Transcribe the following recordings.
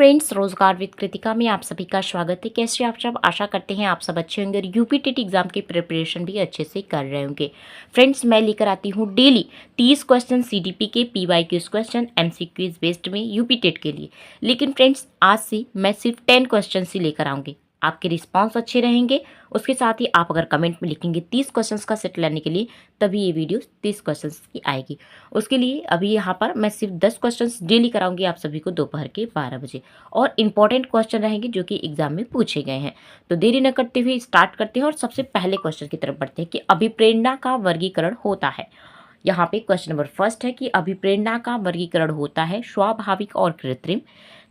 Friends, रोजगार with Kritika में आप सभी का स्वागत है। कैसे आप सब? आशा करते हैं आप सब अच्छे होंगे और यूपी टेट एग्जाम की प्रिपरेशन भी अच्छे से कर रहे होंगे। फ्रेंड्स, मैं लेकर आती हूँ डेली 30 क्वेश्चन सीडीपी के, पीवाईक्यूज क्वेश्चन एमसीक्यूज बेस्ड में यूपी टेट के लिए। लेकिन फ्रेंड्स, आज से मैं सिर्फ 10 क्वेश्चन ही लेकर आऊँगी। आपके रिस्पॉन्स अच्छे रहेंगे, उसके साथ ही आप अगर कमेंट में लिखेंगे 30 क्वेश्चंस का सेट लेने के लिए, तभी ये वीडियो 30 क्वेश्चंस की आएगी। उसके लिए अभी यहाँ पर मैं सिर्फ 10 क्वेश्चंस डेली कराऊंगी आप सभी को दोपहर के 12 बजे, और इंपॉर्टेंट क्वेश्चन रहेंगे जो कि एग्जाम में पूछे गए हैं। तो देरी न करते हुए स्टार्ट करते हैं और सबसे पहले क्वेश्चन की तरफ बढ़ते हैं कि अभिप्रेरणा का वर्गीकरण होता है। यहाँ पे क्वेश्चन नंबर फर्स्ट है कि अभिप्रेरणा का वर्गीकरण होता है स्वाभाविक और कृत्रिम।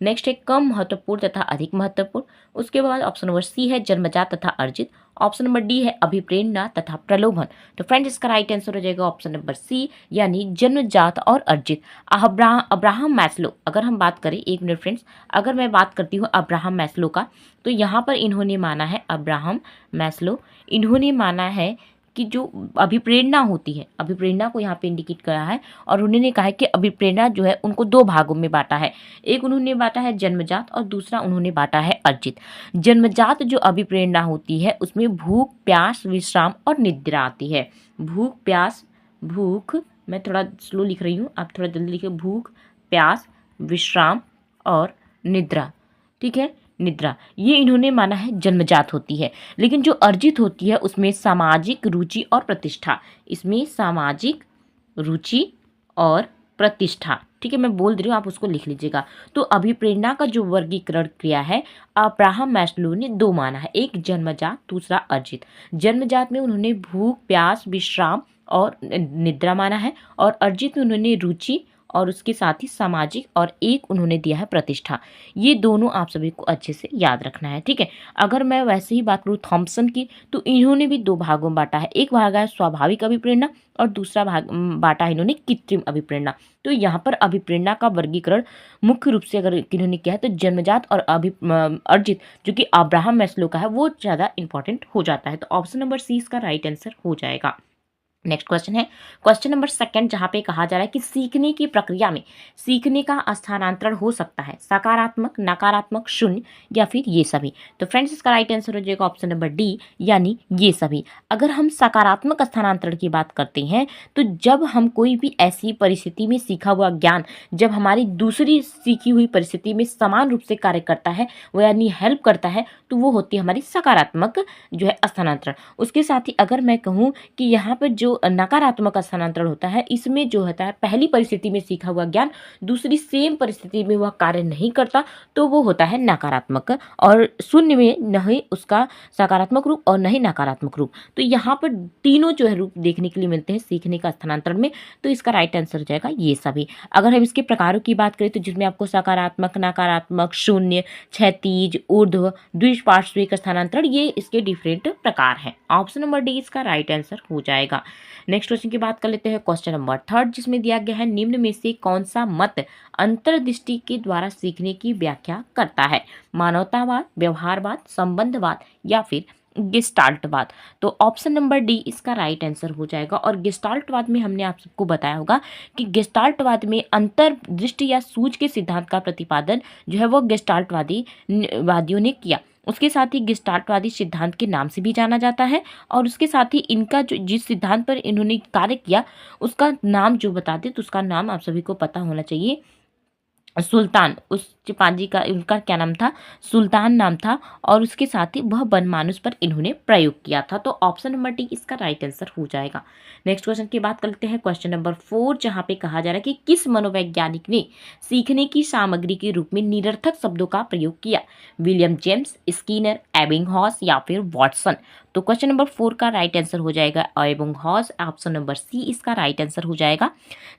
नेक्स्ट है कम महत्वपूर्ण तथा अधिक महत्वपूर्ण। उसके बाद ऑप्शन नंबर सी है जन्मजात तथा अर्जित। ऑप्शन नंबर डी है अभिप्रेरणा तथा प्रलोभन। तो फ्रेंड्स, इसका राइट आंसर हो जाएगा ऑप्शन नंबर सी, यानी जन्मजात और अर्जित। अब्राहम मैस्लो, अगर हम बात करें, एक मिनट फ्रेंड्स, अगर मैं बात करती हूँ अब्राहम मैस्लो का, तो यहाँ पर इन्होंने माना है, अब्राहम मैस्लो, इन्होंने माना है कि जो अभिप्रेरणा होती है, अभिप्रेरणा को यहाँ पे इंडिकेट करा है, और उन्होंने कहा है कि अभिप्रेरणा जो है उनको दो भागों में बांटा है। एक उन्होंने बांटा है जन्मजात और दूसरा उन्होंने बांटा है अर्जित। जन्मजात जो अभिप्रेरणा होती है उसमें भूख, प्यास, विश्राम और निद्रा आती है। भूख, मैं थोड़ा स्लो लिख रही हूँ, आप थोड़ा जल्दी लिखिए। भूख, प्यास, विश्राम और निद्रा, ठीक है, निद्रा, ये इन्होंने माना है जन्मजात होती है। लेकिन जो अर्जित होती है उसमें सामाजिक रुचि और प्रतिष्ठा, इसमें सामाजिक रुचि और प्रतिष्ठा, ठीक है, मैं बोल दे रही हूँ, आप उसको लिख लीजिएगा। तो अभिप्रेरणा का जो वर्गीकरण किया है अब्राहम मैस्लो ने दो माना है, एक जन्मजात, दूसरा अर्जित। जन्मजात में उन्होंने भूख, प्यास, विश्राम और निद्रा माना है, और अर्जित में उन्होंने रुचि और उसके साथ ही सामाजिक, और एक उन्होंने दिया है प्रतिष्ठा। ये दोनों आप सभी को अच्छे से याद रखना है, ठीक है। अगर मैं वैसे ही बात करूँ थॉम्सन की, तो इन्होंने भी दो भागों में बांटा है। एक भाग है स्वाभाविक अभिप्रेरणा और दूसरा भाग बांटा है इन्होंने कृत्रिम अभिप्रेरणा। तो यहाँ पर अभिप्रेरणा का वर्गीकरण मुख्य रूप से अगर इन्होंने किया है तो जन्मजात और अर्जित, जो कि अब्राहम मैस्लो का है, वो ज़्यादा इंपॉर्टेंट हो जाता है। तो ऑप्शन नंबर सी इसका राइट आंसर हो जाएगा। नेक्स्ट क्वेश्चन है क्वेश्चन नंबर सेकंड, जहाँ पे कहा जा रहा है कि सीखने की प्रक्रिया में सीखने का स्थानांतरण हो सकता है सकारात्मक, नकारात्मक, शून्य या फिर ये सभी। तो फ्रेंड्स, इसका राइट आंसर हो जाएगा ऑप्शन नंबर डी, यानी ये सभी। अगर हम सकारात्मक स्थानांतरण की बात करते हैं तो जब हम कोई भी ऐसी परिस्थिति में सीखा हुआ ज्ञान जब हमारी दूसरी सीखी हुई परिस्थिति में समान रूप से कार्य करता है, वो यानी हेल्प करता है, तो वो होती है हमारी सकारात्मक जो है स्थानांतरण। उसके साथ ही अगर मैं कहूँ कि यहाँ पर जो नकारात्मक स्थानांतरण होता है, इसमें जो होता है पहली परिस्थिति में सीखा हुआ ज्ञान दूसरी सेम परिस्थिति में वह कार्य नहीं करता, तो वो होता है नकारात्मक, और शून्य में नहीं उसका सकारात्मक रूप और नहीं नकारात्मक रूप। तो यहाँ पर तीनों जो है रूप देखने के लिए मिलते हैं सीखने का स्थानांतरण में, तो इसका राइट आंसर हो जाएगा ये सभी। अगर हम इसके प्रकारों की बात करें तो जिसमें आपको सकारात्मक, नकारात्मक, शून्य, क्षैतिज, ऊर्ध्व, द्विपार्श्विक स्थानांतरण, ये इसके डिफरेंट प्रकार हैं। ऑप्शन नंबर डी इसका राइट आंसर हो जाएगा। नेक्स्ट क्वेश्चन की बात कर लेते हैं, क्वेश्चन नंबर थर्ड, जिसमें दिया गया है निम्न में से कौन सा मत अंतर्दृष्टि के द्वारा सीखने की व्याख्या करता है? मानवतावाद, व्यवहारवाद, संबंधवाद या फिर गेस्टाल्टवाद। तो ऑप्शन नंबर डी इसका राइट आंसर हो जाएगा। और गेस्टाल्टवाद में हमने आप सबको बताया होगा कि गेस्टाल्टवाद में अंतर्दृष्टि या सूझ के सिद्धांत का प्रतिपादन जो है वो वादियों ने किया। उसके साथ ही गेस्टाल्टवादी सिद्धांत के नाम से भी जाना जाता है, और उसके साथ ही इनका जो जिस सिद्धांत पर इन्होंने कार्य किया उसका नाम जो बताते, तो उसका नाम आप सभी को पता होना चाहिए, सुल्तान। उस चिंपांजी का उनका क्या नाम था? सुल्तान नाम था, और उसके साथ ही वह बनमानुष पर इन्होंने प्रयोग किया था। तो ऑप्शन नंबर डी इसका राइट आंसर हो जाएगा। नेक्स्ट क्वेश्चन की बात करते हैं, क्वेश्चन नंबर 4, जहां पे कहा जा रहा है कि किस मनोवैज्ञानिक ने सीखने की सामग्री के रूप में निरर्थक शब्दों का प्रयोग किया? विलियम जेम्स, स्किनर, एबिंगहॉस या फिर वॉटसन। तो क्वेश्चन नंबर 4 का राइट आंसर हो जाएगा एबिंगहॉस। ऑप्शन नंबर सी इसका राइट आंसर हो जाएगा,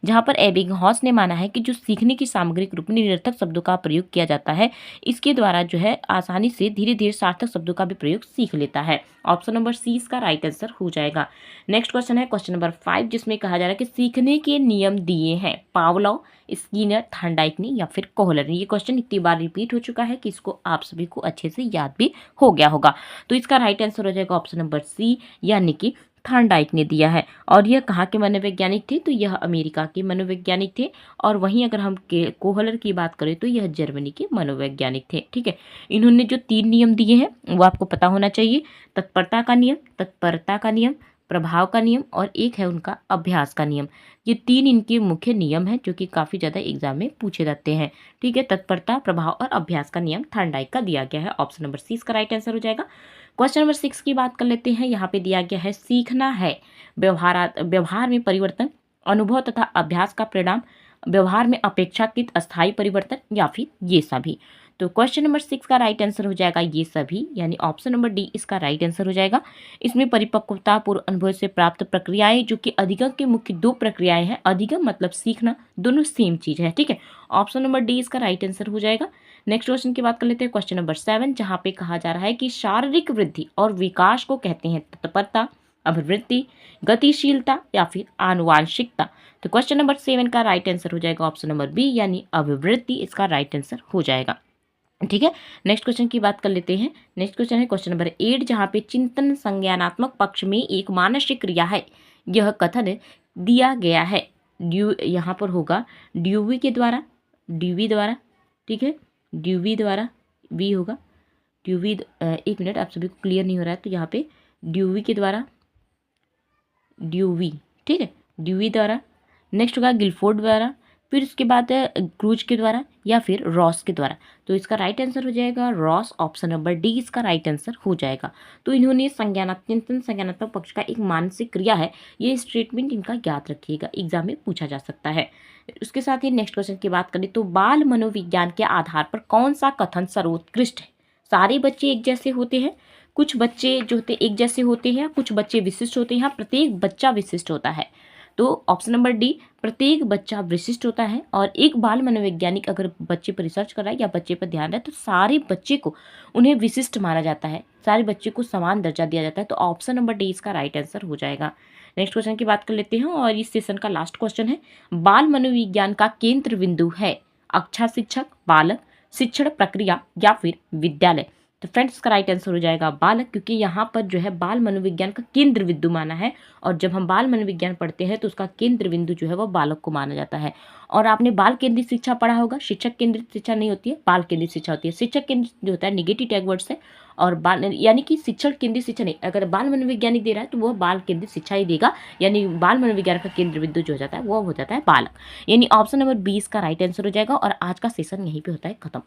जहां पर एबिंगहॉस ने माना है कि जो सीखने की सामग्री के रूप में निरर्थक शब्दों का प्रयोग किया जाता है, इसके द्वारा जो है आसानी से धीरे धीरे सार्थक शब्दों का भी प्रयोग सीख लेता है। ऑप्शन नंबर सी इसका राइट आंसर हो जाएगा। नेक्स्ट क्वेश्चन है क्वेश्चन नंबर 5, जिसमें कहा जा रहा है कि सीखने के नियम दिए हैं पावलोव, स्किनर, थॉर्नडाइक ने या फिर कोहलर ने। ये क्वेश्चन इतनी बार रिपीट हो चुका है कि इसको आप सभी को अच्छे से याद भी हो गया होगा। तो इसका राइट आंसर हो जाएगा ऑप्शन नंबर सी, यानी कि थॉर्नडाइक ने दिया है। और यह कहाँ के मनोवैज्ञानिक थे? तो यह अमेरिका के मनोवैज्ञानिक थे। और वहीं अगर हम कोहलर की बात करें तो यह जर्मनी के मनोवैज्ञानिक थे। ठीक है, इन्होंने जो 3 नियम दिए हैं वो आपको पता होना चाहिए। तत्परता का नियम, तत्परता का नियम, प्रभाव का नियम और एक है उनका अभ्यास का नियम। ये 3 इनके मुख्य नियम हैं जो कि काफ़ी ज़्यादा एग्जाम में पूछे जाते हैं। ठीक है, तत्परता, प्रभाव और अभ्यास का नियम थॉर्नडाइक का दिया गया है। ऑप्शन नंबर सी इसका राइट आंसर हो जाएगा। क्वेश्चन नंबर 6 की बात कर लेते हैं। यहाँ पे दिया गया है सीखना है व्यवहार में परिवर्तन, अनुभव तथा अभ्यास का परिणाम, व्यवहार में अपेक्षाकृत अस्थायी परिवर्तन या फिर ये सभी। तो क्वेश्चन नंबर 6 का राइट आंसर हो जाएगा ये सभी, यानी ऑप्शन नंबर डी इसका राइट आंसर हो जाएगा। इसमें परिपक्वता पूर्व अनुभव से प्राप्त प्रक्रियाएं, जो कि अधिगम की मुख्य 2 प्रक्रियाएं हैं। अधिगम मतलब सीखना, दोनों सेम चीज है। ठीक है, ऑप्शन नंबर डी इसका राइट आंसर हो जाएगा। नेक्स्ट क्वेश्चन की बात कर लेते हैं, क्वेश्चन नंबर 7, जहाँ पे कहा जा रहा है कि शारीरिक वृद्धि और विकास को कहते हैं तत्परता, अभिवृद्धि, गतिशीलता या फिर आनुवांशिकता। तो क्वेश्चन नंबर 7 का राइट आंसर हो जाएगा ऑप्शन नंबर बी, यानी अभिवृद्धि इसका राइट आंसर हो जाएगा। ठीक है, नेक्स्ट क्वेश्चन की बात कर लेते हैं। नेक्स्ट क्वेश्चन है क्वेश्चन नंबर 8, जहाँ पे चिंतन संज्ञानात्मक पक्ष में एक मानसिक क्रिया है। यह कथन दिया गया है यहाँ पर होगा ड्यूवी के द्वारा, ड्यूवी द्वारा। ठीक है, ड्यूवी द्वारा वी होगा, ड्यूवी। एक मिनट, आप सभी को क्लियर नहीं हो रहा है तो यहाँ पे ड्यूवी के द्वारा, ड्यूवी। ठीक है, ड्यूवी द्वारा। नेक्स्ट होगा गिलफोर्ड द्वारा, फिर उसके बाद क्रूज के द्वारा या फिर रॉस के द्वारा। तो इसका राइट आंसर हो जाएगा रॉस, ऑप्शन नंबर डी इसका राइट आंसर हो जाएगा। तो इन्होंने चिंतन संज्ञानात्मक पक्ष का एक मानसिक क्रिया है, ये स्टेटमेंट इनका याद रखिएगा, एग्जाम में पूछा जा सकता है। उसके साथ ही नेक्स्ट क्वेश्चन की बात करें तो बाल मनोविज्ञान के आधार पर कौन सा कथन सर्वोत्कृष्ट है? सारे बच्चे एक जैसे होते हैं, कुछ बच्चे जो होते एक जैसे होते हैं, कुछ बच्चे विशिष्ट होते हैं, प्रत्येक बच्चा विशिष्ट होता है। तो ऑप्शन नंबर डी, प्रत्येक बच्चा विशिष्ट होता है। और एक बाल मनोवैज्ञानिक अगर बच्चे पर रिसर्च कर रहा है या बच्चे पर ध्यान रहे तो सारे बच्चे को उन्हें विशिष्ट माना जाता है, सारे बच्चे को समान दर्जा दिया जाता है। तो ऑप्शन नंबर डी इसका राइट आंसर हो जाएगा। नेक्स्ट क्वेश्चन की बात कर लेते हैं और इस सेशन का लास्ट क्वेश्चन है, बाल मनोविज्ञान का केंद्र बिंदु है अच्छा शिक्षक, बालक, शिक्षण प्रक्रिया या फिर विद्यालय। तो फ्रेंड्स इसका राइट आंसर हो जाएगा बालक, क्योंकि यहाँ पर जो है बाल मनोविज्ञान का केंद्र बिंदु माना है। और जब हम बाल मनोविज्ञान पढ़ते हैं तो उसका केंद्र बिंदु जो है वो बालक को माना जाता है। और आपने बाल केंद्रित शिक्षा पढ़ा होगा, शिक्षक केंद्रित शिक्षा नहीं होती है, बाल केंद्रित शिक्षा होती है। शिक्षक केंद्रित जो होता है निगेटिव टैग वर्ड्स है, और बाल यानी कि शिक्षक केंद्रित शिक्षा नहीं, अगर बाल मनोवैज्ञानिक दे रहा है तो वह बाल केंद्रित शिक्षा ही देगा, यानी बाल मनोविज्ञान का केंद्र बिंदु जो हो जाता है वो हो जाता है बालक, यानी ऑप्शन नंबर 20 का राइट आंसर हो जाएगा। और आज का सेशन यहीं पे होता है खत्म।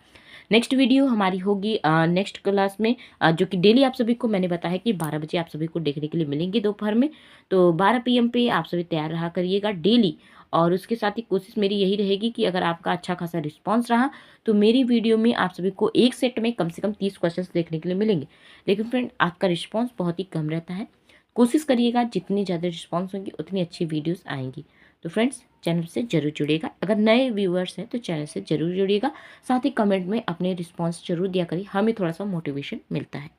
नेक्स्ट वीडियो हमारी होगी नेक्स्ट क्लास में, जो कि डेली आप सभी को मैंने बताया कि 12 बजे आप सभी को देखने के लिए मिलेंगे दोपहर में। तो 12 PM पे आप सभी तैयार रहा करिएगा डेली। और उसके साथ ही कोशिश मेरी यही रहेगी कि अगर आपका अच्छा खासा रिस्पांस रहा तो मेरी वीडियो में आप सभी को एक सेट में कम से कम 30 क्वेश्चंस देखने के लिए मिलेंगे। लेकिन फ्रेंड आपका रिस्पांस बहुत ही कम रहता है, कोशिश करिएगा जितनी ज़्यादा रिस्पांस होंगी उतनी अच्छी वीडियोस आएंगी। तो फ्रेंड्स चैनल से जरूर जुड़िएगा, अगर नए व्यूअर्स हैं तो चैनल से जरूर जुड़िएगा, साथ ही कमेंट में अपने रिस्पांस जरूर दिया करिए, हमें थोड़ा सा मोटिवेशन मिलता है।